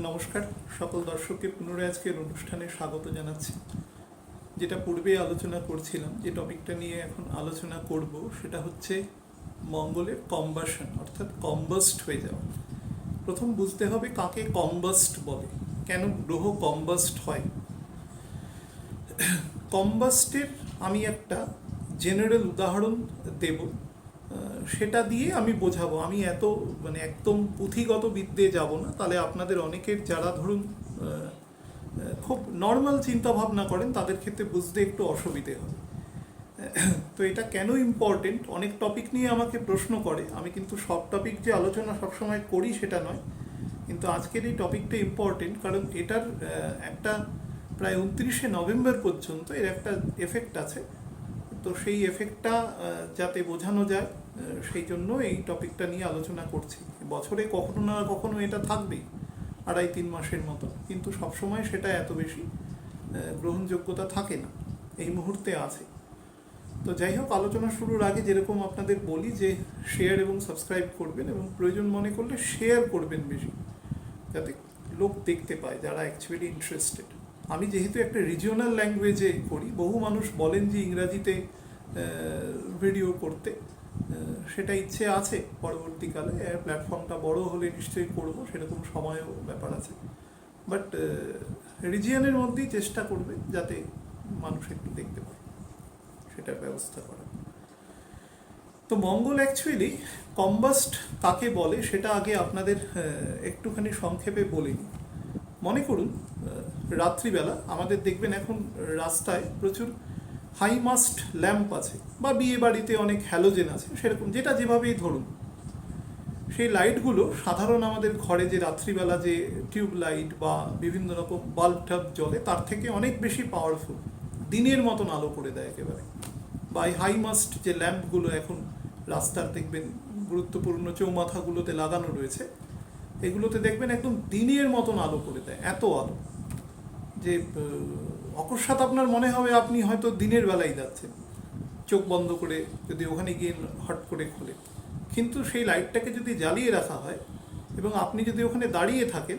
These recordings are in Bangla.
নমস্কার সকল দর্শককে পুনরায় আজকের অনুষ্ঠানে স্বাগত জানাচ্ছি। যেটা পূর্বে আলোচনা করছিলাম, যে টপিকটা নিয়ে এখন আলোচনা করব সেটা হচ্ছে মঙ্গলের কম্বাসন, অর্থাৎ কম্বাস্ট হয়ে যাওয়া। প্রথম বুঝতে হবে কাকে কম্বাস্ট বলে, কেন গ্রহ কম্বাস্ট হয়। কম্বাস্টের আমি একটা জেনারেল উদাহরণ দেব, সেটা দিয়ে আমি বোঝাবো। আমি এত একদম পুঁথিগত বিদ্যে যাব না, তাহলে আপনাদের অনেকের যারা ধরুন খুব নর্মাল চিন্তা ভাবনা করেন তাদের ক্ষেত্রে বুঝতে একটু অসুবিধে হবে। তো এটা কেন ইম্পর্টেন্ট, অনেক টপিক নিয়ে আমাকে প্রশ্ন করে। আমি কিন্তু সব টপিক যে আলোচনা সবসময় করি সেটা নয়, কিন্তু আজকের এই টপিকটা ইম্পর্টেন্ট কারণ এটার একটা প্রায় 29শে নভেম্বর পর্যন্ত এর একটা এফেক্ট আছে। তো সেই এফেক্টটা যাতে বোঝানো যায় সেই জন্য এই টপিকটা নিয়ে আলোচনা করছি। বছরে কখনো না কখনো এটা থাকবেই, 2.5-3 মাসের মতো, কিন্তু সবসময় সেটা এত বেশি গ্রহণযোগ্যতা থাকে না, এই মুহূর্তে আছে। তো যাই হোক, আলোচনা শুরুর আগে যেরকম আপনাদের বলি যে শেয়ার এবং সাবস্ক্রাইব করবেন, এবং প্রয়োজন মনে করলে শেয়ার করবেন বেশি, যাতে লোক দেখতে পায় যারা অ্যাকচুয়ালি ইন্টারেস্টেড। আমি যেহেতু একটা রিজিওনাল ল্যাঙ্গুয়েজে করি, বহু মানুষ বলেন যে ইংরাজিতে ভিডিও করতে, সেটা ইচ্ছে আছে পরবর্তীকালে, প্ল্যাটফর্মটা বড় হলে নিশ্চয়ই করবো, সেরকম সময়ও ব্যাপার আছে। বাট রিজিয়নের মধ্যেই চেষ্টা করবে যাতে মানুষ একটু দেখতে পায়, সেটার ব্যবস্থা করা। তো মঙ্গল অ্যাকচুয়ালি কম্বাস্ট কাকে বলে সেটা আগে আপনাদের একটুখানি সংক্ষেপে বলে নিই। মনে করুন রাত্রিবেলা আমাদের দেখবেন এখন রাস্তায় প্রচুর হাইমাস্ট ল্যাম্প আছে, বা বিয়ে বাড়িতে অনেক হ্যালোজেন আছে, সেরকম যেটা যেভাবেই ধরুন। সেই লাইটগুলো সাধারণ আমাদের ঘরে যে রাত্রিবেলা যে টিউব লাইট বা বিভিন্ন রকম বাল্ব টাল্ব জ্বলে তার থেকে অনেক বেশি পাওয়ারফুল, দিনের মতন আলো করে দেয় একেবারে। বা এই হাইমাস্ট যে ল্যাম্পগুলো এখন রাস্তার দেখবেন গুরুত্বপূর্ণ চৌমাথাগুলোতে লাগানো রয়েছে, এগুলোতে দেখবেন একদম দিনের মতন আলো করে দেয়, এত আলো যে অকস্মাৎ আপনার মনে হবে আপনি হয়তো দিনের বেলায় যাচ্ছেন, চোখ বন্ধ করে যদি ওখানে গিয়ে হট করে খোলে। কিন্তু সেই লাইটটাকে যদি জ্বালিয়ে রাখা হয় এবং আপনি যদি ওখানে দাঁড়িয়ে থাকেন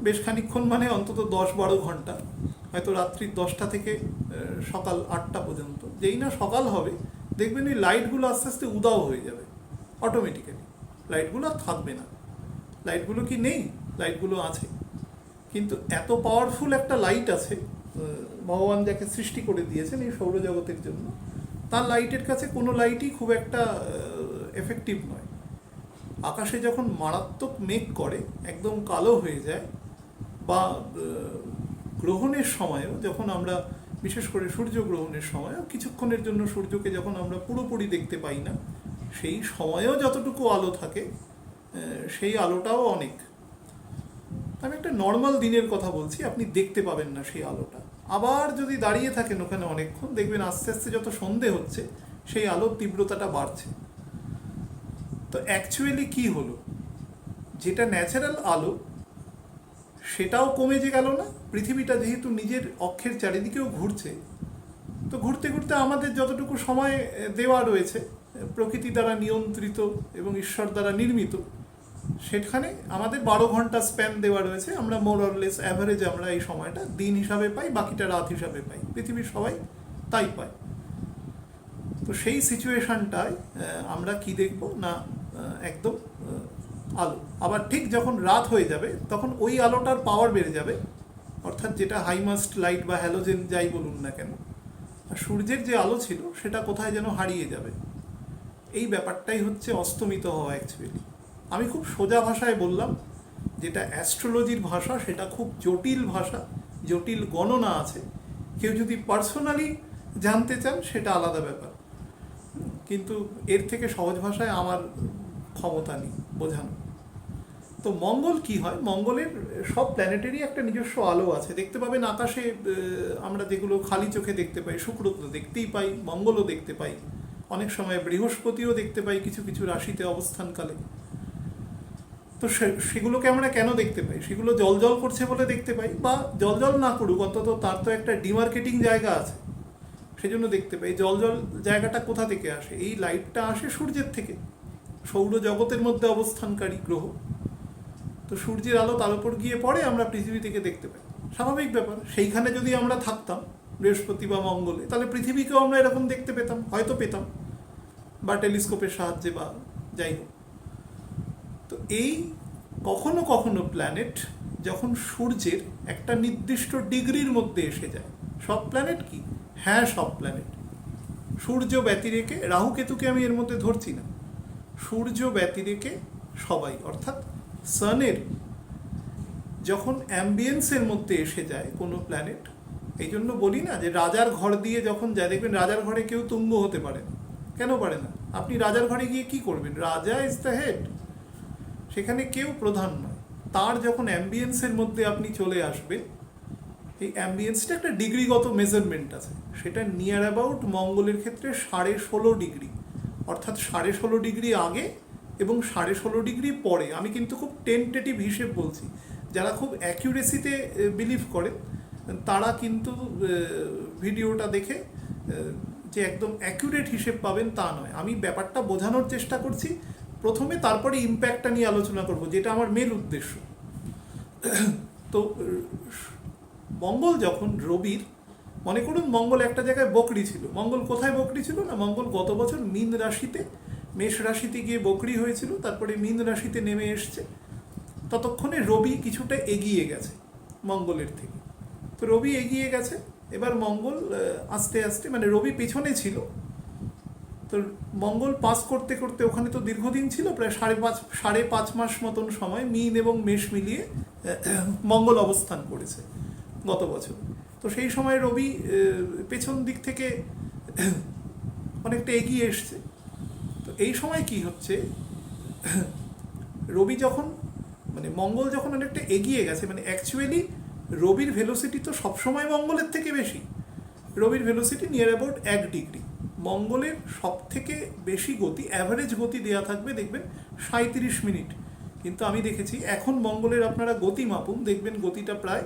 বেশ খানিকক্ষণ মানে অন্তত 10-12 ঘন্টা, হয়তো রাত্রি 10টা থেকে সকাল 8টা পর্যন্ত, যেই না সকাল হবে দেখবেন এই লাইটগুলো আস্তে আস্তে উদাও হয়ে যাবে অটোমেটিক্যালি, লাইটগুলো আর থাকবে না। লাইটগুলো কি নেই? লাইটগুলো আছে, কিন্তু এত পাওয়ারফুল একটা লাইট আছে ভগবান যাকে সৃষ্টি করে দিয়েছেন এই সৌরজগতের জন্য, তার লাইটের কাছে কোনো লাইটই খুব একটা এফেক্টিভ নয়। আকাশে যখন মারাত্মক মেঘ করে একদম কালো হয়ে যায়, বা গ্রহণের সময়ও যখন আমরা, বিশেষ করে সূর্যগ্রহণের সময়ও কিছুক্ষণের জন্য সূর্যকে যখন আমরা পুরোপুরি দেখতে পাই না, সেই সময়েও যতটুকু আলো থাকে সেই আলোটাও অনেক। আমি একটা নর্মাল দিনের কথা বলছি, আপনি দেখতে পাবেন না সেই আলোটা। আবার যদি দাঁড়িয়ে থাকেন ওখানে অনেকক্ষণ, দেখবেন আস্তে আস্তে যত সন্ধে হচ্ছে সেই আলোর তীব্রতাটা বাড়ছে। তো অ্যাকচুয়ালি কি হলো, যেটা ন্যাচারাল আলো সেটাও কমে যে গেল না? পৃথিবীটা যেহেতু নিজের অক্ষের চারিদিকেও ঘুরছে, তো ঘুরতে ঘুরতে আমাদের যতটুকু সময় দেওয়া রয়েছে প্রকৃতি দ্বারা নিয়ন্ত্রিত এবং ঈশ্বর দ্বারা নির্মিত, সেখানে আমাদের 12 ঘন্টা স্প্যান দেওয়া রয়েছে। আমরা মোর অর লেস অ্যাভারেজ আমরা এই সময়টা দিন হিসাবে পাই, বাকিটা রাত হিসাবে পাই, পৃথিবীর সবাই তাই পায়। তো সেই সিচুয়েশনটায় আমরা কি দেখব না, একদম আলো। আবার ঠিক যখন রাত হয়ে যাবে তখন ওই আলোটার পাওয়ার বেড়ে যাবে, অর্থাৎ যেটা হাইমাস্ট লাইট বা হ্যালোজেন যাই বলুন না কেন, আর সূর্যের যে আলো ছিল সেটা কোথায় যেন হারিয়ে যাবে। এই ব্যাপারটাই হচ্ছে অস্তমিত হওয়া অ্যাকচুয়ালি। আমি খুব সোজা ভাষায় বললাম, যেটা অ্যাস্ট্রোলজির ভাষা সেটা খুব জটিল ভাষা, জটিল গণনা আছে। কেউ যদি পার্সোনালি জানতে চান সেটা আলাদা ব্যাপার, কিন্তু এর থেকে সহজ ভাষায় আমার ক্ষমতা নেই বোঝানো। তো মঙ্গল কি হয়, মঙ্গলের সব প্ল্যানেটেরই একটা নিজস্ব আলো আছে। দেখতে পাবেন আকাশে আমরা যেগুলো খালি চোখে দেখতে পাই, শুক্র তো দেখতেই পাই, মঙ্গলও দেখতে পাই, অনেক সময় বৃহস্পতিও দেখতে পাই কিছু কিছু রাশিতে অবস্থানকালে। তো সেগুলোকে আমরা কেন দেখতে পাই? সেগুলো জল জল করছে বলে দেখতে পাই, বা জল জল না করুক অন্তত তার তো একটা ডিমার্কেটিং জায়গা আছে, সেজন্য দেখতে পাই। জল জল জায়গাটা কোথা থেকে আসে? এই লাইটটা আসে সূর্যের থেকে, সৌরজগতের মধ্যে অবস্থানকারী গ্রহ। তো সূর্যের আলো তার উপর গিয়ে পড়ে, আমরা পৃথিবী থেকে দেখতে পাই, স্বাভাবিক ব্যাপার। সেইখানে যদি আমরা থাকতাম বৃহস্পতি বা মঙ্গলে, তাহলে পৃথিবীকেও আমরা এরকম দেখতে পেতাম, হয়তো পেতাম, বা টেলিস্কোপের সাহায্যে বা যাই হোক। তো এই কখনো কখনো প্ল্যানেট যখন সূর্যের একটা নির্দিষ্ট ডিগ্রির মধ্যে এসে যায়, সব প্ল্যানেট কি? হ্যাঁ, সব প্ল্যানেট। সূর্য ব্যতিরেকে, রাহু কেতুকে আমি এর মধ্যে ধরছি না, সূর্য ব্যতিরেকে সবাই, অর্থাৎ সানের যখন অ্যাম্বিয়েন্সের মধ্যে এসে যায় কোনো প্ল্যানেট, এই জন্য বলি না যে রাজার ঘর দিয়ে যখন যায়, দেখবেন রাজার ঘরে কেউ তুঙ্গ হতে পারে না। কেন পারে না? আপনি রাজার ঘরে গিয়ে কি করবেন? রাজা ইজ দ্য হেড, সেখানে কেউ প্রধান নয়। তার যখন অ্যাম্বিয়েন্সের মধ্যে আপনি চলে আসবেন, এই অ্যাম্বিয়েন্সটা একটা ডিগ্রিগত মেজারমেন্ট আছে, সেটা নিয়ার অ্যাবাউট মঙ্গলের ক্ষেত্রে 16.5 ডিগ্রি, অর্থাৎ 16.5 ডিগ্রি আগে এবং 16.5 ডিগ্রি পরে। আমি কিন্তু খুব টেন্টেটিভ হিসেব বলছি, যারা খুব অ্যাকিউরেসিতে বিলিভ করে তারা কিন্তু ভিডিওটা দেখে যে একদম অ্যাকিউরেট হিসেব পাবেন তা নয়। আমি ব্যাপারটা বোঝানোর চেষ্টা করছি প্রথমে, তারপরে ইম্প্যাক্টটা নিয়ে আলোচনা করব, যেটা আমার মেন উদ্দেশ্য। তো মঙ্গল যখন রবির, মনে করুন মঙ্গল একটা জায়গায় বকরি ছিল। মঙ্গল কোথায় বকরি ছিল? না, মঙ্গল গত বছর মীন রাশিতে, মেষ রাশিতে গিয়ে বকরি হয়েছিল, তারপরে মীন রাশিতে নেমে এসছে। ততক্ষণে রবি কিছুটা এগিয়ে গেছে মঙ্গলের থেকে। তো রবি এগিয়ে গেছে, এবার মঙ্গল আস্তে আস্তে, মানে রবি পেছনে ছিল, তো মঙ্গল পাস করতে করতে, ওখানে তো দীর্ঘদিন ছিল, প্রায় 5.5 মাস মতন সময় মীন এবং মেষ মিলিয়ে মঙ্গল অবস্থান করেছে গত বছর। তো সেই সময় রবি পেছন দিক থেকে অনেকটা এগিয়ে এসছে। তো এই সময় কি হচ্ছে, রবি যখন, মানে মঙ্গল যখন অনেকটা এগিয়ে গেছে, মানে অ্যাকচুয়ালি রবির ভেলোসিটি তো সবসময় মঙ্গলের থেকে বেশি। রবির ভেলোসিটি নিয়ার অ্যাবাউট 1 ডিগ্রি। মঙ্গলের সব থেকে বেশি গতি, অ্যাভারেজ গতি দেওয়া থাকবে দেখবেন 37 মিনিট, কিন্তু আমি দেখেছি এখন মঙ্গলের আপনারা গতি মাপুন, দেখবেন গতিটা প্রায়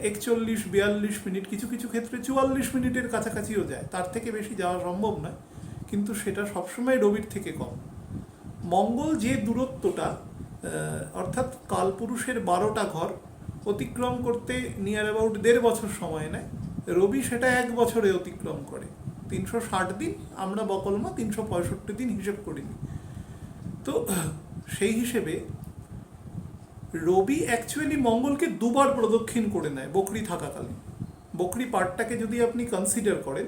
41-42 মিনিট, কিছু কিছু ক্ষেত্রে 44 মিনিটের কাছাকাছিও যায়, তার থেকে বেশি যাওয়া সম্ভব নয়, কিন্তু সেটা সবসময় রবির থেকে কম। মঙ্গল যে দূরত্বটা, অর্থাৎ কালপুরুষের 12টা ঘর অতিক্রম করতে নিয়ার অ্যাবাউট 1.5 বছর সময় নেয়, রবি সেটা 1 বছরে অতিক্রম করে। 360 দিন, আমরা বকলমা 365 দিন হিসেব করিনি। তো সেই হিসেবে রবি অ্যাকচুয়ালি মঙ্গলকে 2বার প্রদক্ষিণ করে নেয় বকরি থাকাকালীন। বকরি পার্টটাকে যদি আপনি কনসিডার করেন,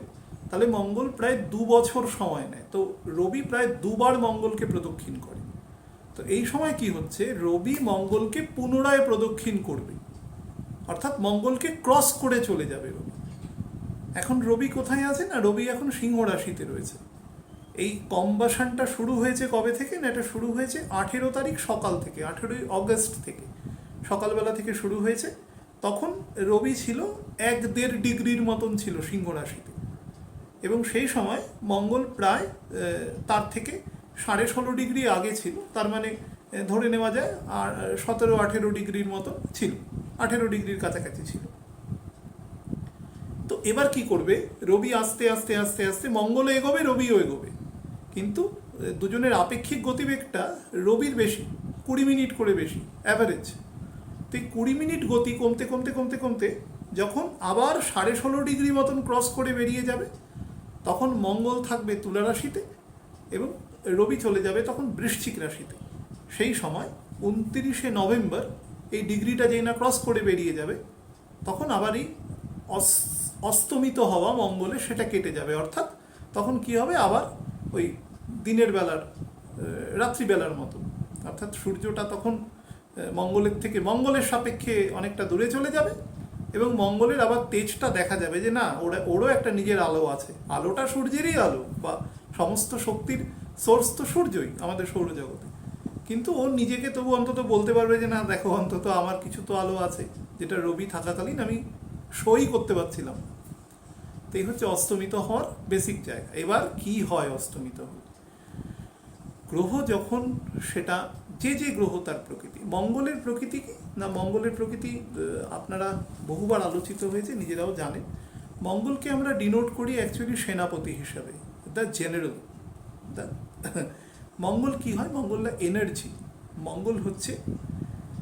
তাহলে মঙ্গল প্রায় 2 বছর সময় নেয়। তো রবি প্রায় 2বার মঙ্গলকে প্রদক্ষিণ করে। তো এই সময় কি হচ্ছে, রবি মঙ্গলকে পুনরায় প্রদক্ষিণ করবে, অর্থাৎ মঙ্গলকে ক্রস করে চলে যাবে রবি। এখন রবি কোথায় আছে? না, রবি এখন সিংহ রাশিতে রয়েছে। এই কম্বাসনটা শুরু হয়েছে কবে থেকে? না, এটা শুরু হয়েছে 18 তারিখ সকাল থেকে, 18 অগস্ট থেকে, সকালবেলা থেকে শুরু হয়েছে। তখন রবি ছিল 1-1.5 ডিগ্রির মতন ছিল সিংহ রাশিতে, এবং সেই সময় মঙ্গল প্রায় তার থেকে 16.5 ডিগ্রি আগে ছিল। তার মানে ধরে নেওয়া যায় আর 17-18 ডিগ্রির মতো ছিল, 18 ডিগ্রির কাছাকাছি ছিল। তো এবার কি করবে, রবি আস্তে আস্তে আস্তে আস্তে, মঙ্গলও এগোবে রবিও এগোবে, কিন্তু দুজনের আপেক্ষিক গতিবেগটা রবির বেশি, 20 মিনিট করে বেশি অ্যাভারেজ। তো এই 20 মিনিট গতি কমতে কমতে কমতে কমতে যখন আবার 16.5 ডিগ্রি মতন ক্রস করে বেরিয়ে যাবে, তখন মঙ্গল থাকবে তুলা রাশিতে এবং রবি চলে যাবে তখন বৃশ্চিক রাশিতে। সেই সময় 29শে নভেম্বর এই ডিগ্রিটা যেই না ক্রস করে বেরিয়ে যাবে, তখন আবার এই অস্তমিত হওয়া মঙ্গলে সেটা কেটে যাবে, অর্থাৎ তখন কি হবে, আবার ওই দিনের বেলার, রাত্রিবেলার মতো, অর্থাৎ সূর্যটা তখন মঙ্গলের থেকে, মঙ্গলের সাপেক্ষে অনেকটা দূরে চলে যাবে, এবং মঙ্গলের আবার তেজটা দেখা যাবে যে না, ওরও একটা নিজের আলো আছে, আলোটা সূর্যেরই আলো, বা সমস্ত শক্তির সোর্স তো সূর্যই আমাদের সৌরজগতে, কিন্তু ও নিজেকে তবু অন্তত বলতে পারবে যে না দেখো, অন্তত আমার কিছু তো আলো আছে, যেটা রবি থাকাকালীন আমি সই করতে পারছিলাম। তো এই হচ্ছে অস্তমিত হওয়ার বেসিক জায়গা। এবার কি হয় অস্তমিত হলে? গ্রহ যখন সেটা, যে গ্রহ তার প্রকৃতি, মঙ্গলের প্রকৃতি কি না, মঙ্গলের প্রকৃতি আপনারা বহুবার আলোচিত হয়েছে, নিজেরাও জানেন। মঙ্গলকে আমরা ডিনোট করি অ্যাকচুয়ালি সেনাপতি হিসাবে, দ্য জেনারেল। মঙ্গল কি হয়? মঙ্গল এনার্জি। মঙ্গল হচ্ছে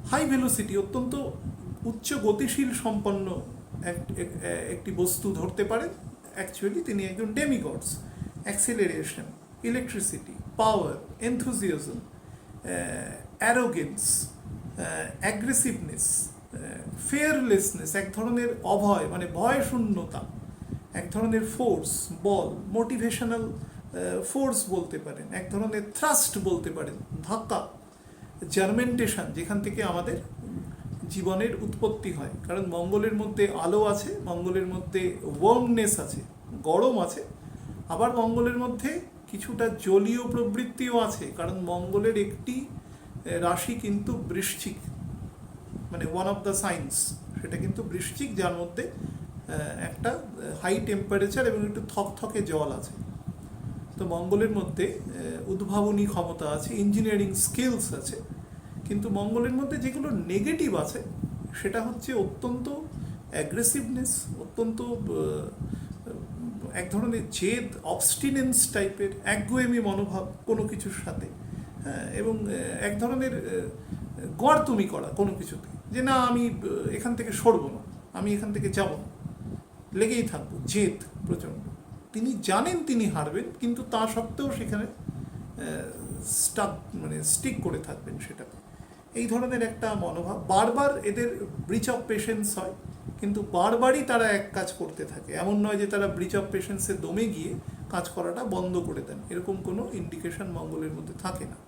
হাই ভেলোসিটি, অত্যন্ত উচ্চ গতিশীল সম্পন্ন একটি বস্তু ধরতে পারেন। অ্যাকচুয়ালি তিনি একজন ডেমিগডস। অ্যাক্সিলারেশন, ইলেকট্রিসিটি, পাওয়ার, এনথুজিয়াজম, অ্যারোগেন্স, অ্যাগ্রেসিভনেস, ফেয়ারলেসনেস, এক ধরনের অভয় মানে ভয় শূন্যতা, এক ধরনের ফোর্স, বল, মোটিভেশনাল ফোর্স বলতে পারেন, এক ধরনের থ্রাস্ট বলতে পারেন, ধাক্কা, জার্মেন্টেশন, যেখান থেকে আমাদের জীবনের উৎপত্তি হয়। কারণ মঙ্গলের মধ্যে আলো আছে, মঙ্গলের মধ্যে ওয়ার্মনেস আছে, গরম আছে, আবার মঙ্গলের মধ্যে কিছুটা জলীয় প্রবৃত্তিও আছে। কারণ মঙ্গলের একটি রাশি কিন্তু বৃশ্চিক, মানে ওয়ান অফ দ্য সাইন্স, সেটা কিন্তু বৃশ্চিক, যার মধ্যে একটা হাই টেম্পারেচার এবং একটু থকথকে জল আছে। তো মঙ্গলের মধ্যে উদ্ভাবনী ক্ষমতা আছে, ইঞ্জিনিয়ারিং স্কিলস আছে। কিন্তু মঙ্গলের মধ্যে যেগুলো নেগেটিভ আছে সেটা হচ্ছে অত্যন্ত অ্যাগ্রেসিভনেস, অত্যন্ত এক ধরনের জেদ, অবস্টিনেন্স টাইপের, একগুয়েমি মনোভাব কোনো কিছুর সাথে, এবং এক ধরনের গড়তুমি করা কোনো কিছুতে, যে না আমি এখান থেকে সরবো না, আমি এখান থেকে যাব না, লেগেই থাকবো, জেদ প্রচণ্ড। তিনি জানেন তিনি হারবেন, কিন্তু তা সত্ত্বেও সেখানে স্টিক করে থাকবেন সেটাতে। এই ধরনের একটা মনোভাব, বারবার এদের ব্রিচ অফ পেশেন্স হয়, কিন্তু বারবারই তারা এক কাজ করতে থাকে। এমন নয় যে তারা ব্রিচ অফ পেশেন্সে দমে গিয়ে কাজ করাটা বন্ধ করে দেন, এরকম কোনো ইন্ডিকেশন মঙ্গলের মধ্যে থাকে না।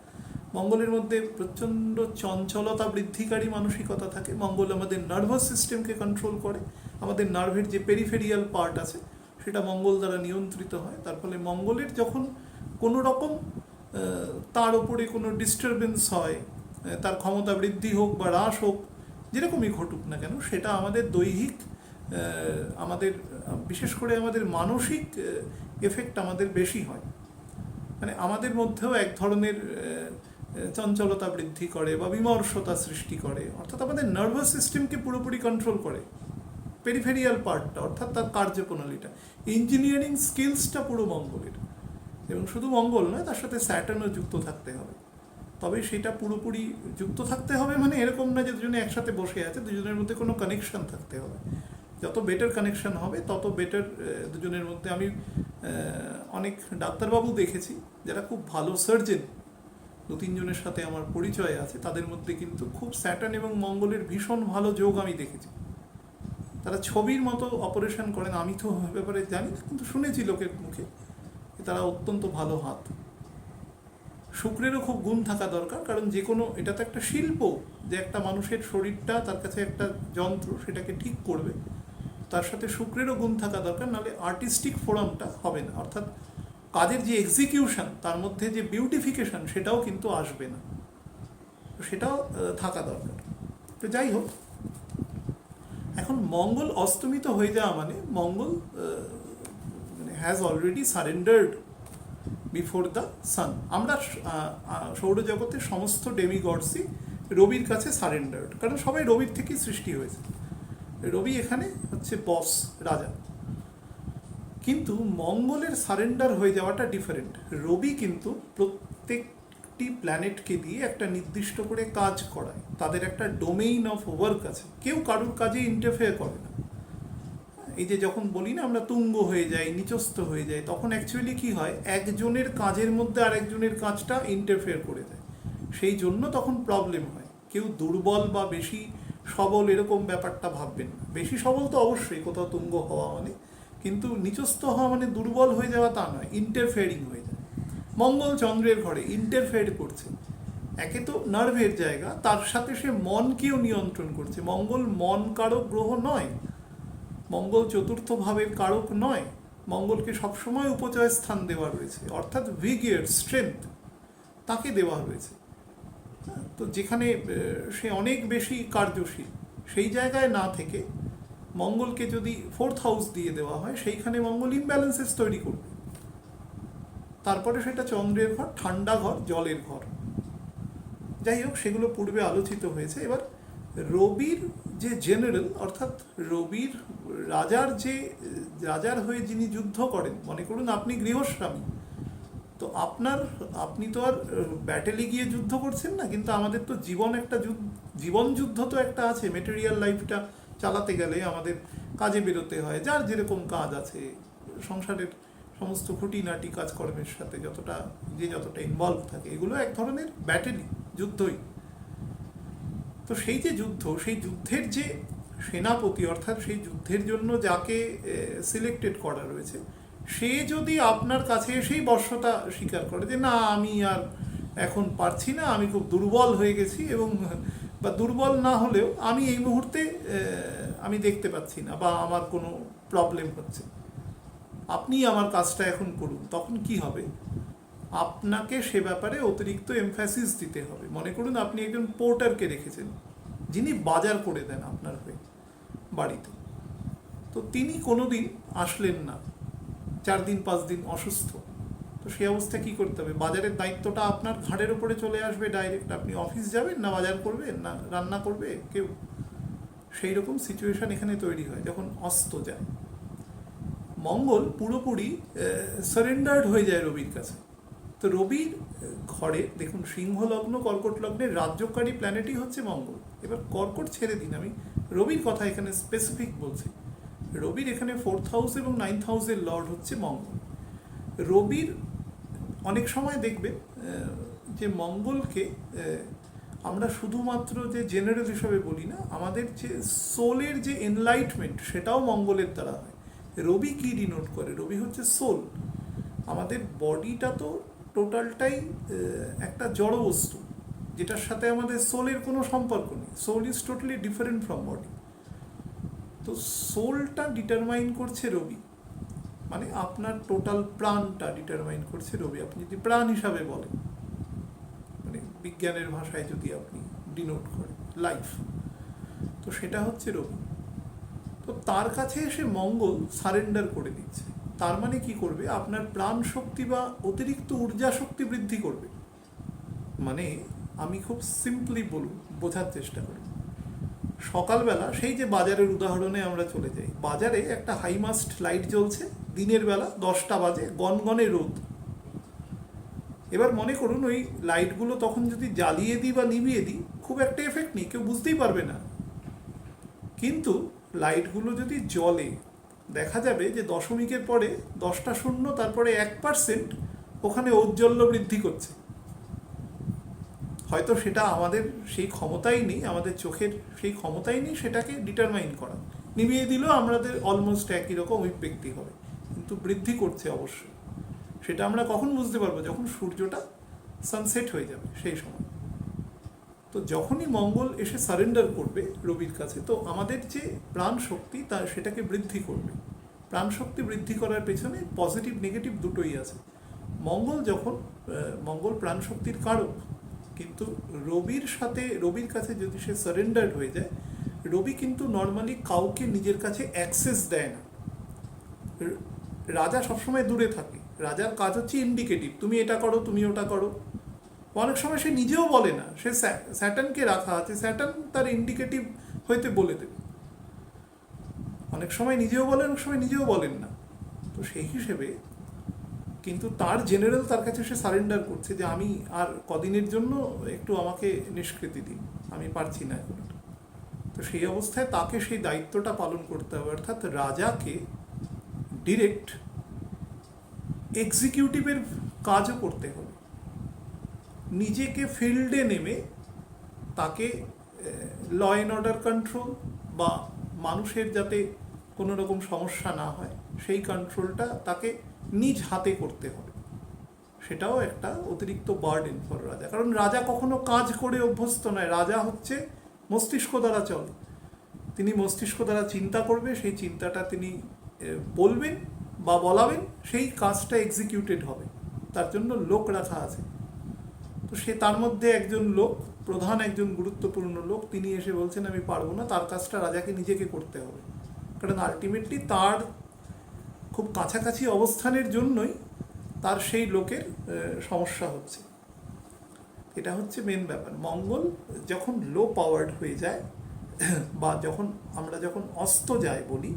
মঙ্গলের মধ্যে প্রচণ্ড চঞ্চলতা বৃদ্ধিকারী মানসিকতা থাকে। মঙ্গল আমাদের নার্ভাস সিস্টেমকে কন্ট্রোল করে, আমাদের নার্ভের যে পেরিফেরিয়াল পার্ট আছে সেটা মঙ্গল দ্বারা নিয়ন্ত্রিত হয়। তার ফলে মঙ্গলের যখন কোনো রকম তার উপরে কোনো ডিস্টারবেন্স হয়, তার ক্ষমতা বৃদ্ধি হোক বা হ্রাস হোক, যেরকমই ঘটুক না কেন, সেটা আমাদের দৈহিক, আমাদের বিশেষ করে আমাদের মানসিক এফেক্ট আমাদের বেশি হয়। মানে আমাদের মধ্যেও এক ধরনের চঞ্চলতা বৃদ্ধি করে বা বিমর্ষতা সৃষ্টি করে, অর্থাৎ আমাদের নার্ভাস সিস্টেমকে পুরোপুরি কন্ট্রোল করে পেরিফেরিয়াল পার্টটা, অর্থাৎ তার কার্যপ্রণালীটা। ইঞ্জিনিয়ারিং স্কিলসটা পুরো মঙ্গলের, এবং শুধু মঙ্গল নয়, তার সাথে স্যাটার্নও যুক্ত থাকতে হবে। তবে সেটা পুরোপুরি যুক্ত থাকতে হবে মানে এরকম না যে দুজনে একসাথে বসে আছে, দুজনের মধ্যে কোনো কানেকশন থাকতে হবে। যত বেটার কানেকশন হবে তত বেটার দুজনের মধ্যে। আমি অনেক ডাক্তারবাবু দেখেছি যারা খুব ভালো সার্জেন, 2-3 জনের সাথে আমার পরিচয় আছে, তাদের মধ্যে কিন্তু খুব স্যাটার্ন এবং মঙ্গলের ভীষণ ভালো যোগ আমি দেখেছি। তারা ছবির মতো অপারেশন করেন, আমি তো ব্যাপারে জানি না, কিন্তু শুনেছি লোকের মুখে তারা অত্যন্ত ভালো হাত। শুক্রেরও খুব গুণ থাকা দরকার, কারণ যে কোনো, এটা তো একটা শিল্প, যে একটা মানুষের শরীরটা তার কাছে একটা যন্ত্র, সেটাকে ঠিক করবে, তার সাথে শুক্রেরও গুণ থাকা দরকার, নাহলে আর্টিস্টিক ফোরামটা হবে না। অর্থাৎ কাজের যে এক্সিকিউশন, তার মধ্যে যে বিউটিফিকেশন, সেটাও কিন্তু আসবে না, সেটাও থাকা দরকার। তো যাই হোক, এখন মঙ্গল অস্তমিত হয়ে যাওয়া মানে Mangal has already surrendered before the sun. আমরা সৌরজগতের সমস্ত ডেমিগডসই রবির কাছে সারেন্ডার্ড, কারণ সবাই রবির থেকেই সৃষ্টি হয়েছে। রবি এখানে হচ্ছে বস, রাজা। কিন্তু মঙ্গলের সারেন্ডার হয়ে যাওয়াটা ডিফারেন্ট। রবি কিন্তু প্রত্যেকটি প্ল্যানেটকে দিয়ে একটা নির্দিষ্ট করে কাজ করায়, তাদের একটা ডোমেইন অফ ওয়ার্ক আছে, কেউ কারুর কাজে ইন্টারফেয়ার করে না। এই যে যখন বলি না আমরা তুঙ্গ হয়ে যাই, নিচস্থ হয়ে যাই, তখন অ্যাকচুয়ালি কি হয়, একজনের কাজের মধ্যে আরেকজনের কাজটা ইন্টারফেয়ার করে দেয়, সেই জন্য তখন প্রবলেম হয়। কেউ দুর্বল বা বেশি সবল এরকম ব্যাপারটা ভাববেন না। বেশি সবল তো অবশ্যই, কোথাও তুঙ্গ হওয়া মানে, কিন্তু নিচস্থ হওয়া মানে দুর্বল হয়ে যাওয়া তা নয়, ইন্টারফেয়ারিং হয়ে যায়। মঙ্গল চন্দ্রের ঘরে ইন্টারফেয়ার করছে, একে তো নার্ভের জায়গা, তার সাথে সে মনকেও নিয়ন্ত্রণ করছে। মঙ্গল মন কারক গ্রহ নয়, মঙ্গল চতুর্থ ভাবের কারক নয়, মঙ্গলকে সবসময় উপচয় স্থান দেওয়া রয়েছে, অর্থাৎ ভিগিয়ার, স্ট্রেংথ তাকে দেওয়া হয়েছে। তো যেখানে সে অনেক বেশি কার্যশীল, সেই জায়গায় না থেকে মঙ্গলকে যদি 4th হাউস দিয়ে দেওয়া হয়, সেইখানে মঙ্গল ইমব্যালেন্সেস তৈরি করবে। তারপরে সেটা চন্দ্রের ঘর, ঠান্ডা ঘর, জলের ঘর। যাই হোক, সেগুলো পূর্বে আলোচিত হয়েছে। এবার রবির যে জেনারেল, অর্থাৎ রবির রাজার হয়ে যিনি যুদ্ধ করেন, মনে করুন আপনি গৃহস্বামী, তো আপনি তো আর ব্যাটেলে গিয়ে যুদ্ধ করছেন না, কিন্তু আমাদের তো জীবন যুদ্ধ তো একটা আছে। মেটেরিয়াল লাইফটা চালাতে গেলে আমাদের কাজে বেরোতে হয়, যার যেরকম কাজ আছে, সংসারের সমস্ত খুঁটিনাটি কাজকর্মের সাথে যতটা ইনভলভ থাকে, এগুলো এক ধরনের ব্যাটেলি, যুদ্ধই। তো সেই যে যুদ্ধ, সেই যুদ্ধের যে সেনাপতি, অর্থাৎ সেই যুদ্ধের জন্য যাকে সিলেক্টেড করা রয়েছে, সে যদি আপনার কাছে এসেই বশ্যতা স্বীকার করে যে না, আমি আর এখন পারছি না, আমি খুব দুর্বল হয়ে গেছি, এবং বা দুর্বল না হলেও আমি এই মুহূর্তে আমি দেখতে পাচ্ছি না, বা আমার কোনো প্রবলেম হচ্ছে, আপনি আমার কাজটা এখন করুন, তখন কি হবে? আপনাকে সে ব্যাপারে অতিরিক্ত এমফ্যাসিস দিতে হবে। মনে করুন আপনি একজন পোর্টারকে রেখেছেন, যিনি বাজার করে দেন আপনার হয়ে বাড়িতে। তো তিনি কোনোদিন আসলেন না, 4 দিন 5 দিন অসুস্থ। তো সেই অবস্থা কী করতে হবে? বাজারের দায়িত্বটা আপনার ঘাড়ের ওপরে চলে আসবে ডাইরেক্ট। আপনি অফিস যাবেন না, বাজার করবেন না, রান্না করবে কেউ? সেই রকম সিচুয়েশান এখানে তৈরি হয় যখন অস্ত যায়। মঙ্গল পুরোপুরি সারেন্ডার্ড হয়ে যায় রবির কাছে। তো রবির ঘরে দেখুন, সিংহ লগ্ন কর্কট লগ্নের রাজ্যকারী প্ল্যানেটই হচ্ছে মঙ্গল। এবার কর্কট ছেড়ে দিন, আমি রবির কথা এখানে স্পেসিফিক বলছি। রবির এখানে 4th হাউস এবং 9th হাউসের লর্ড হচ্ছে মঙ্গল। রবির অনেক সময় দেখবে যে মঙ্গলকে আমরা শুধুমাত্র যে জেনারেল হিসাবে বলি না, আমাদের যে সোলের যে এনলাইটমেন্ট, সেটাও মঙ্গলের দ্বারা হয়। রবি কি ডিনোট করে? রবি হচ্ছে সোল। আমাদের বডিটা তো টোটালটাই একটা জড় বস্তু, যেটার সাথে আমাদের সোলের কোনো সম্পর্ক নেই। Soul is totally different from body. তো সোলটা ডিটারমাইন করছে রবি, মানে আপনার টোটাল প্রাণটা ডিটারমাইন করছে রবি। আপনি যদি প্রাণ হিসাবে বলেন, মানে বিজ্ঞানের ভাষায় যদি আপনি ডিনোট করেন লাইফ, তো সেটা হচ্ছে রবি। তো তার কাছে এসে মঙ্গল সারেন্ডার করে দিচ্ছে। তার মানে কি করবে? আপনার প্রাণ শক্তি বা অতিরিক্ত ঊর্জা শক্তি বৃদ্ধি করবে। মানে আমি খুব সিম্পলি বোঝার চেষ্টা করি। সকালবেলা সেই যে বাজারের উদাহরণে আমরা চলে যাই, বাজারে একটা হাইমাস্ট লাইট জ্বলছে, দিনের বেলা 10টা বাজে, গনগনে রোদ। এবার মনে করুন ওই লাইটগুলো তখন যদি জ্বালিয়ে দিই বা নিভিয়ে দিই, খুব একটা এফেক্ট নেই, কেউ বুঝতেই পারবে না। কিন্তু লাইটগুলো যদি জ্বলে, দেখা যাবে যে দশমিকের পরে 10টা শূন্য, তারপরে 1% ওখানে ঔজ্জ্বল্য বৃদ্ধি করছে। হয়তো সেটা আমাদের সেই ক্ষমতাই নেই, আমাদের চোখের সেই ক্ষমতাই নেই সেটাকে ডিটারমাইন করা। নিভিয়ে দিলেও আমাদের অলমোস্ট একই রকম অভিব্যক্তি হবে, কিন্তু বৃদ্ধি করছে অবশ্যই। সেটা আমরা কখন বুঝতে পারবো? যখন সূর্যটা সানসেট হয়ে যাবে, সেই সময়। তো যখনই মঙ্গল এসে সারেন্ডার করবে রবির কাছে, তো আমাদের যে প্রাণ শক্তি সেটাকে বৃদ্ধি করবে। প্রাণ শক্তি বৃদ্ধি করার পেছনে পজিটিভ নেগেটিভ দুটোই আছে। মঙ্গল প্রাণ শক্তির কারক, কিন্তু রবির কাছে যদি সে সারেন্ডার্ড হয়ে যায়, রবি কিন্তু নর্মালি কাউকে নিজের কাছে অ্যাক্সেস দেয় না। রাজা সবসময় দূরে থাকে। রাজার কাজ হচ্ছে ইন্ডিকেটিভ, তুমি এটা করো, তুমি ওটা করো। অনেক সময় সে নিজেও বলে না, সে স্যাটার্নকে রাখা আছে, স্যাটার্ন তার ইন্ডিকেটিভ হইতে বলে দেবে। অনেক সময় নিজেও বলেন, অনেক সময় নিজেও বলেন না। তো সেই হিসেবে কিন্তু তার জেনারেল তার কাছে সে সারেন্ডার করছে যে আমি আর কদিনের জন্য একটু আমাকে নিষ্কৃতি দিন, আমি পারছি না এখন। তো সেই অবস্থায় তাকে সেই দায়িত্বটা পালন করতে হবে, অর্থাৎ রাজাকে ডিরেক্ট এক্সিকিউটিভের কাজও করতে হবে। নিজেকে ফিল্ডে নেমে তাকে ল অ্যান্ড অর্ডার কন্ট্রোল বা মানুষের যাতে কোনো রকম সমস্যা না হয়, সেই কন্ট্রোলটা তাকে নিজ হাতে করতে হবে। সেটাও একটা অতিরিক্ত বার্ডেন ফর রাজা, কারণ রাজা কখনো কাজ করে অভ্যস্ত নয়। রাজা হচ্ছে মস্তিষ্ক দ্বারা চলে। তিনি মস্তিষ্ক দ্বারা চিন্তা করবে, সেই চিন্তাটা তিনি বলবেন বা বলাবেন, সেই কাজটা এক্সিকিউটেড হবে। তার জন্য লোক রাখা আছে। তো সে তার মধ্যে একজন লোক, প্রধান একজন গুরুত্বপূর্ণ লোক, তিনি এসে বলছেন আমি পারবো না, তার কাজটা রাজাকে নিজেকে করতে হবে। কারণ আলটিমেটলি তার খুব কাছাকাছি অবস্থানের জন্যই তার সেই লোকের সমস্যা হচ্ছে। এটা হচ্ছে মেন ব্যাপার। মঙ্গল যখন লো পাওয়ার্ড হয়ে যায় বা আমরা যখন অস্ত যায় বলি,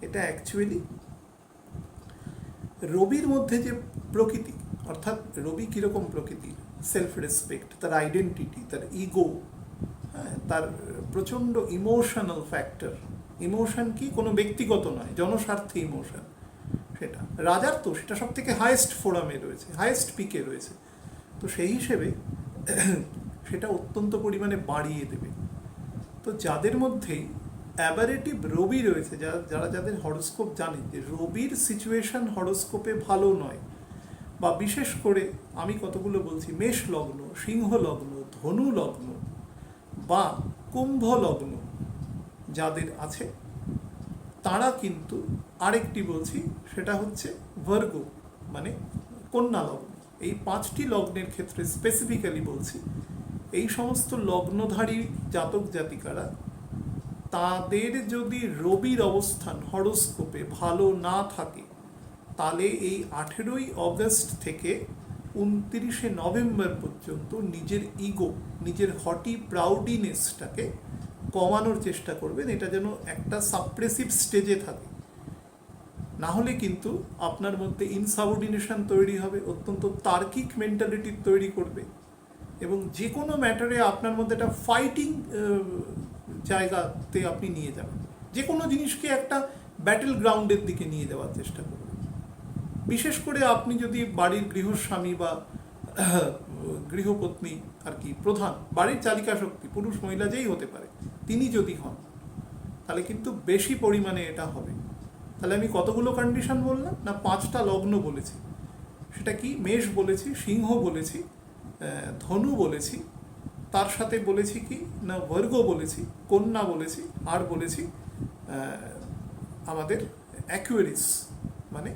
এটা অ্যাকচুয়ালি রবির মধ্যে যে প্রকৃতি, অর্থাৎ রবি কীরকম প্রকৃতির, সেলফ রেসপেক্ট, তার আইডেন্টিটি, তার ইগো, হ্যাঁ, তার প্রচণ্ড ইমোশনাল ফ্যাক্টর। ইমোশন কি কোনো ব্যক্তিগত নয়, জনস্বার্থে ইমোশন, সেটা রাজার তো সেটা সব থেকে হায়েস্ট ফোরামে রয়েছে, হায়েস্ট পিকে রয়েছে। তো সেই হিসেবে সেটা অত্যন্ত পরিমাণে বাড়িয়ে দেবে। তো যাদের মধ্যেই অ্যাবারেটিভ রবি রয়েছে, যারা যাদের হরোস্কোপ জানেন যে রবির সিচুয়েশন হরোস্কোপে ভালো নয়, বা বিশেষ করে আমি কতগুলো বলছি, মেষ লগ্ন, সিংহ লগ্ন, ধনু লগ্ন বা কুম্ভ লগ্ন যাদের আছে, তারা কিন্তু আরেকটি বলছি, সেটা হচ্ছে ভার্গ মানে কন্যা লগ্ন। এই 5টি লগ্নের ক্ষেত্রে স্পেসিফিক্যালি বলছি, এই সমস্ত লগ্নধারী জাতক জাতিকারা, তাদের যদি রবির অবস্থান হরোস্কোপে ভালো না থাকে, তাহলে এই 18ই অগস্ট থেকে 29শে নভেম্বর পর্যন্ত নিজের ইগো, নিজের হটি প্রাউডিনেসটাকে কমানোর চেষ্টা করবেন। এটা যেন একটা সাপ্রেসিভ স্টেজে থাকে, না হলে কিন্তু আপনার মধ্যে ইনসাবঅর্ডিনেশন তৈরি হবে, অত্যন্ত তার্কিক মেন্টালিটি তৈরি করবে, এবং যে কোনো ম্যাটারে আপনার মধ্যে একটা ফাইটিং জায়গাতে আপনি নিয়ে যাবেন, যে কোনো জিনিসকে একটা ব্যাটেল গ্রাউন্ডের দিকে নিয়ে যাওয়ার চেষ্টা করবেন। বিশেষ করে আপনি যদি বাড়ির গৃহস্বামী বা গৃহপত্নী আর কি, প্রধান বাড়ির চালিকা শক্তি, পুরুষ মহিলা যেই হতে পারে, তিনি যদি হন, তাহলে কিন্তু বেশি পরিমাণে এটা হবে। তাহলে আমি কতগুলো কন্ডিশন বললাম না, 5টা লগ্ন বলেছি। সেটা কি, মেষ বলেছি, সিংহ বলেছি, ধনু বলেছি, তার সাথে বলেছি কি না বর্গ বলেছি, কন্যা বলেছি, আর বলেছি আমাদের অ্যাকুয়ারিস মানে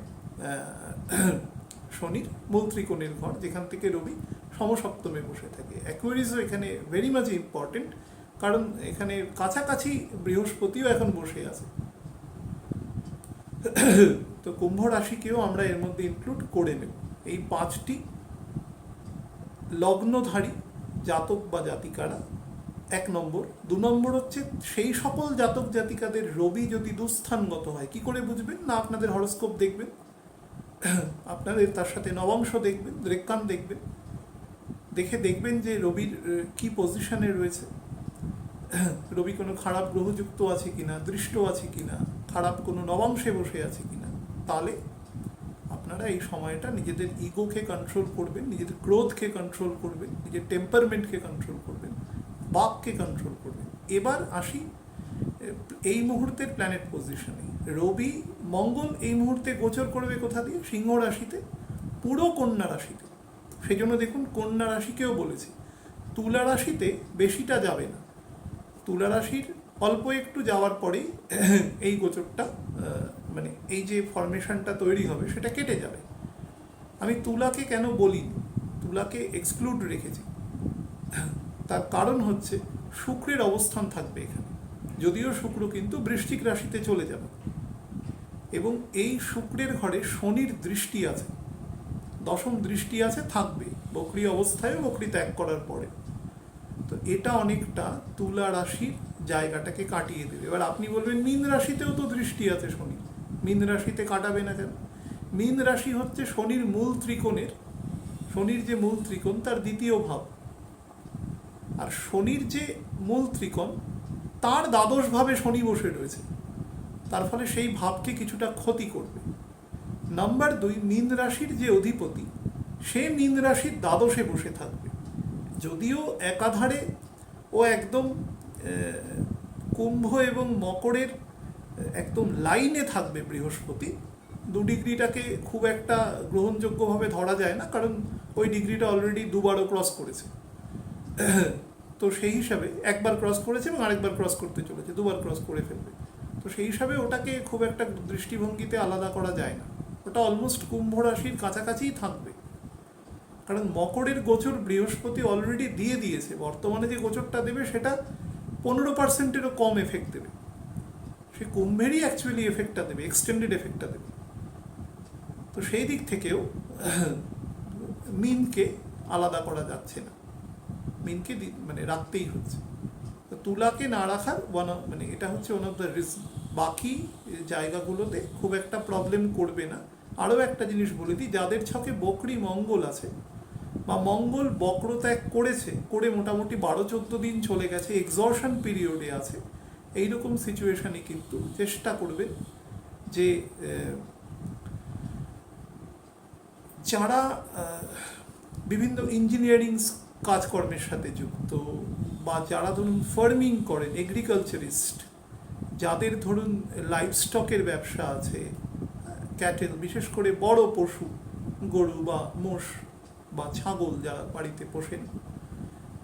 শনির মূল ত্রিকোণের ঘর, যেখান থেকে রবি সমসপ্তমে বসে থাকে। অ্যাকুয়ারিসও এখানে ভেরি মাচ ইম্পর্টেন্ট, কারণ এখানে কাছাকাছি বৃহস্পতিও এখন বসে আছে। তো কুম্ভ রাশিকেও আমরা এর মধ্যে ইনক্লুড করে নেব। এই 5টি লগ্নধারী জাতক বা জাতিকারা 1 নম্বর। 2 নম্বর হচ্ছে সেই সকল জাতক জাতিকাদের রবি যদি দুস্থানগত হয়। কি করে বুঝবেন না, আপনাদের হরোস্কোপ দেখবেন, আপনাদের তার সাথে নবাংশ দেখবেন, রেক্কান দেখবেন, দেখে দেখবেন যে রবির কি পজিশনে রয়েছে, রবি কোনো খারাপ গ্রহযুক্ত আছে কিনা, দৃষ্ট আছে কিনা, খারাপ কোনো নবাংশে বসে আছে কিনা। তাহলে আপনারা এই সময়টা নিজেদের ইগোকে কন্ট্রোল করবেন, নিজেদের ক্রোধকে কন্ট্রোল করবেন, নিজের টেম্পারমেন্টকে কন্ট্রোল করবেন, বাককে কন্ট্রোল করবেন। এবার আসি এই মুহূর্তের প্ল্যানেট পজিশনে। রবি মঙ্গল এই মুহূর্তে গোচর করবে কোথা দিয়ে, সিংহ রাশিতে, পুরো কন্যা রাশিতে। সেই জন্য দেখুন কন্যা রাশিকেও বলেছি, তুলা রাশিতে বেশিটা যাবে না, তুলা রাশির অল্প একটু যাওয়ার পরেই এই গোচরটা মানে এই যে ফরমেশনটা তৈরি হবে সেটা কেটে যাবে। আমি তুলাকে কেন বলিনি, তুলাকে এক্সক্লুড রেখেছি, তার কারণ হচ্ছে শুক্রের অবস্থান থাকবে এখানে, যদিও শুক্র কিন্তু বৃশ্চিক রাশিতে চলে যাবে, এবং এই শুক্রের ঘরে শনির দৃষ্টি আছে, 10ম দৃষ্টি আছে, থাকবে বকরি অবস্থায়, বকরি ত্যাগ করার পরে। তো এটা অনেকটা তুলা রাশির জায়গাটাকে কাটিয়ে দেবে। এবার আপনি বলবেন মীন রাশিতেও তো দৃষ্টি আছে শনি, মীন রাশিতে কাটাবে না কেন? মীন রাশি হচ্ছে শনির মূল ত্রিকোণের, শনির যে মূল ত্রিকোণ তার 2য় ভাব, আর শনির যে মূল ত্রিকোণ তার 12 ভাবে শনি বসে রয়েছে, তার ফলে সেই ভাবকে কিছুটা ক্ষতি করবে। নাম্বার 2, মীন রাশির যে অধিপতি সে মীন রাশির 12 বসে থাকবে, যদিও একাধারে ও একদম কুম্ভ এবং মকরের একদম লাইনে থাকবে বৃহস্পতি। 2 ডিগ্রিটাকে খুব একটা গ্রহণযোগ্যভাবে ধরা যায় না, কারণ ওই ডিগ্রিটা অলরেডি 2বারও ক্রস করেছে। তো সেই হিসাবে একবার ক্রস করেছে এবং আরেকবার ক্রস করতে চলেছে, 2বার ক্রস করে ফেলবে। তো সেই হিসাবে ওটাকে খুব একটা দৃষ্টিভঙ্গিতে আলাদা করা যায় না, ওটা অলমোস্ট কুম্ভ রাশির কাছাকাছিই থাকবে, কারণ মকরের গোচর বৃহস্পতি অলরেডি দিয়ে দিয়েছে। বর্তমানে যে গোচরটা দেবে সেটা 15%-এরও কম এফেক্ট দেবে, সে কুম্ভেরই অ্যাকচুয়ালি এফেক্টটা দেবে, এক্সটেন্ডেড এফেক্টটা দেবে। তো সেই দিক থেকেও মিনকে আলাদা করা যাচ্ছে না, মিনকে মানে রাখতেই হচ্ছে। তো তুলাকে না রাখার মানে এটা হচ্ছে ওয়ান অফ দ্য রিজন। বাকি জায়গাগুলোতে খুব একটা প্রবলেম করবে না, আরও একটা জিনিস বলে দিই, যাদের ছকে বকরি মঙ্গল আছে বা মঙ্গল বক্রত্যাগ করেছে, করে মোটামুটি 12-14 দিন চলে গেছে, এক্সর্শন পিরিয়ডে আছে, এইরকম সিচুয়েশানে কিন্তু চেষ্টা করবে যে যারা বিভিন্ন ইঞ্জিনিয়ারিং কাজকর্মের সাথে যুক্ত বা যারা ধরুন ফার্মিং করেন, এগ্রিকালচারিস্ট, যাদের ধরুন লাইভস্টকের ব্যবসা আছে, ক্যাটেল, বিশেষ করে বড় পশু, গরু বা মোষ বা ছাগল যারা বাড়িতে পোষেন,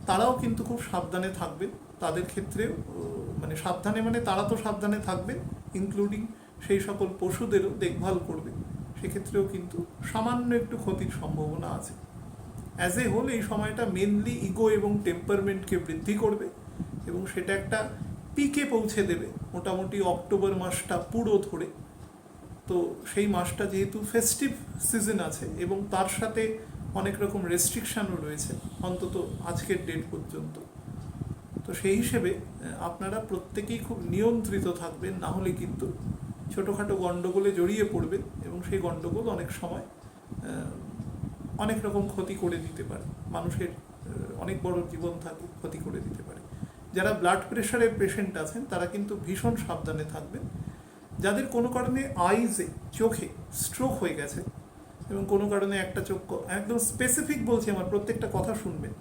তারাও কিন্তু খুব সাবধানে থাকবেন। তাদের ক্ষেত্রেও মানে সাবধানে মানে তারা তো সাবধানে থাকবেন, ইনক্লুডিং সেই সকল পশুদেরও দেখভাল করবে, সেক্ষেত্রেও কিন্তু সামান্য একটু ক্ষতির সম্ভাবনা আছে। অ্যাজ এ হোল এই সময়টা মেনলি ইগো এবং টেম্পারমেন্টকে বৃদ্ধি করবে এবং সেটা একটা পিকে পৌঁছে দেবে মোটামুটি অক্টোবর মাসটা পুরো ধরে। তো সেই মাসটা যেহেতু ফেস্টিভ সিজন আছে এবং তার সাথে অনেক রকম রেস্ট্রিকশানও রয়েছে অন্তত আজকের ডেট পর্যন্ত, তো সেই হিসেবে আপনারা প্রত্যেকেই খুব নিয়ন্ত্রিত থাকবেন, না হলে কিন্তু ছোটোখাটো গণ্ডগোলে জড়িয়ে পড়বেন এবং সেই গণ্ডগোল অনেক সময় অনেক রকম ক্ষতি করে দিতে পারে, মানুষের অনেক বড় জীবন থাকে, ক্ষতি করে দিতে পারে। যারা ব্লাড প্রেশারের পেশেন্ট আছেন তারা কিন্তু ভীষণ সাবধানে থাকবেন। যাদের কোনো কারণে আইজে, চোখে স্ট্রোক হয়ে গেছে এবং কোনো কারণে একটা চোখ, একদম স্পেসিফিক বলছি, আমার প্রত্যেকটা কথা শুনবেন,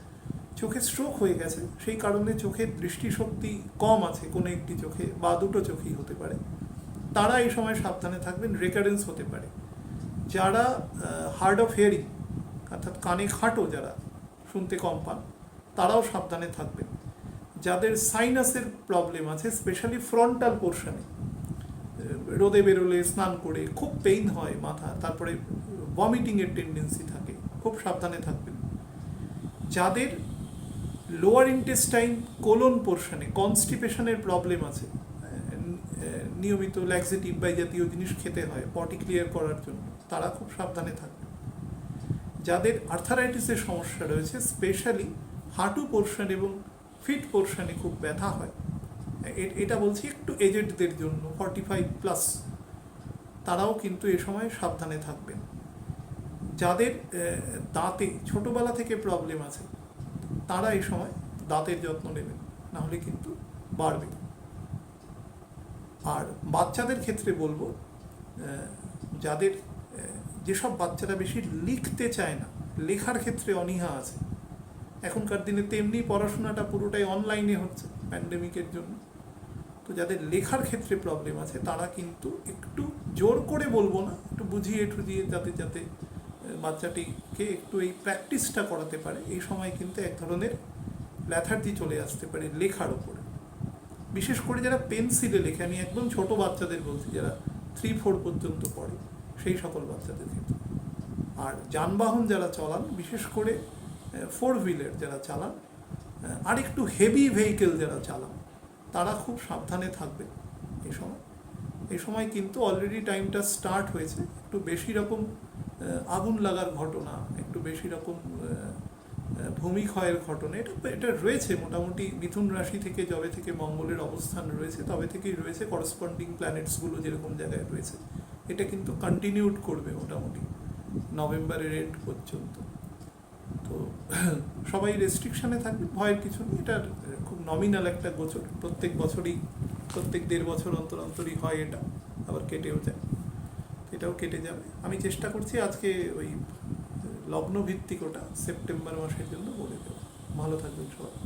চোখে স্ট্রোক হয়ে গেছে, সেই কারণে চোখের দৃষ্টিশক্তি কম আছে কোনো একটি চোখে বা দুটো চোখেই হতে পারে, তারা এই সময় সাবধানে থাকবেন, রেকারেন্স হতে পারে। যারা হার্ড অফ হিয়ারিং অর্থাৎ কানে খাটো, যারা শুনতে কম পান, তারাও সাবধানে থাকবেন। যাদের সাইনাসের প্রবলেম আছে, স্পেশালি ফ্রন্টাল পোর্শনে, রোদে বেরোলে, স্নান করে খুব পেইন হয় মাথা, তারপরে ভমিটিংয়ের টেন্ডেন্সি থাকে, খুব সাবধানে থাকবেন। যাদের লোয়ার ইন্টেস্টাইন কোলন পোর্শনে কনস্টিপেশনের প্রবলেম আছে, নিয়মিত ল্যাক্সেটিভ বা জাতীয় জিনিস খেতে হয় পটি ক্লিয়ার করার জন্য, তারা খুব সাবধানে থাকবে। যাদের আর্থারাইটিসের সমস্যা রয়েছে, স্পেশালি হাঁটু পোর্শন এবং ফিট পোর্শনে খুব ব্যথা হয়, এটা বলছি একটু এজেডদের জন্য, 45+, তারাও কিন্তু এ সময় সাবধানে থাকবেন। যাদের দাঁতে ছোটোবেলা থেকে প্রবলেম আছে, তারা এই সময় দাঁতের যত্ন নেবেন, নাহলে কিন্তু বাড়বে। আর বাচ্চাদের ক্ষেত্রে বলবো, যাদের যেসব বাচ্চারা বেশি লিখতে চায় না, লেখার ক্ষেত্রে অনীহা আছে, এখনকার দিনে তেমনি পড়াশোনাটা পুরোটাই অনলাইনে হচ্ছে প্যান্ডেমিকের জন্য, তো যাদের লেখার ক্ষেত্রে প্রবলেম আছে তারা কিন্তু একটু জোর করে বলবো না, একটু বুঝিয়ে ঠুজিয়ে যাতে বাচ্চাটিকে একটু এই প্র্যাকটিসটা করাতে পারে। এই সময় কিন্তু এক ধরনের ল্যাথার্জি চলে আসতে পারে লেখার ওপরে, বিশেষ করে যারা পেন্সিলে লেখে, আমি একদম ছোট বাচ্চাদের বলছি, যারা 3-4 পর্যন্ত পড়ে, সেই সকল বাচ্চাদের ক্ষেত্রে। আর যানবাহন যারা চালান, বিশেষ করে 4 হুইলার যারা চালান, আর একটু হেভি ভেহিকেল যারা চালান, তারা খুব সাবধানে থাকবে এই সময় কিন্তু অলরেডি টাইমটা স্টার্ট হয়েছে, একটু বেশি রকম আগুন লাগার ঘটনা, একটু বেশি রকম ভূমিক্ষয়ের ঘটনা, এটা রয়েছে মোটামুটি মিথুন রাশি থেকে, যবে থেকে মঙ্গলের অবস্থান রয়েছে তবে থেকেই রয়েছে, করসপন্ডিং প্ল্যানেটসগুলো যেরকম জায়গায় রয়েছে, এটা কিন্তু কন্টিনিউড করবে মোটামুটি নভেম্বরের এন্ড পর্যন্ত। তো সবাই রেস্ট্রিকশানে থাকবে, ভয়ের কিছু নেই, এটা খুব নমিনাল একটা গোচর, প্রত্যেক 1.5 বছর অন্তরই হয়, এটা আবার কেটেও যায়, এটাও কেটে যাবে। আমি চেষ্টা করছি আজকে ওই লগ্ন ভিত্তিক ওটা সেপ্টেম্বর মাসের জন্য বলে দেবো। ভালো থাকবেন সবাই।